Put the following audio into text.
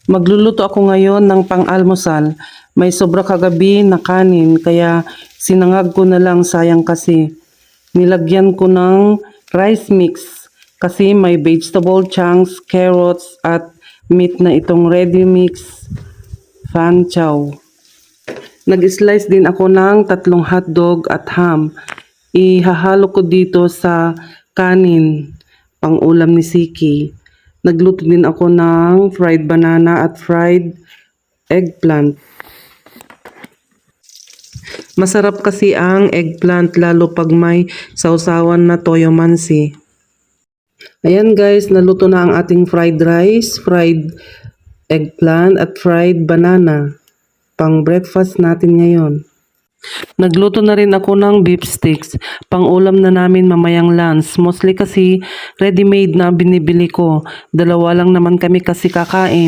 Magluluto ako ngayon ng pang-almusal. May sobra kagabi na kanin kaya sinangag ko na lang, sayang kasi. Nilagyan ko ng rice mix kasi may vegetable chunks, carrots at meat na itong ready mix fan chow. Nag-slice din ako ng 3 hotdog at ham. Ihahalo ko dito sa kanin, pang ulam ni Siki. Nagluto din ako ng fried banana at fried eggplant. Masarap kasi ang eggplant lalo pag may sausawan na toyo mansi. Ayan guys, naluto na ang ating fried rice, fried eggplant at fried banana. Pang breakfast natin ngayon. Nagluto na rin ako ng beef sticks, pang ulam na namin mamayang lunch. Mostly kasi ready-made na binibili ko. 2 lang naman kami kasi kakain.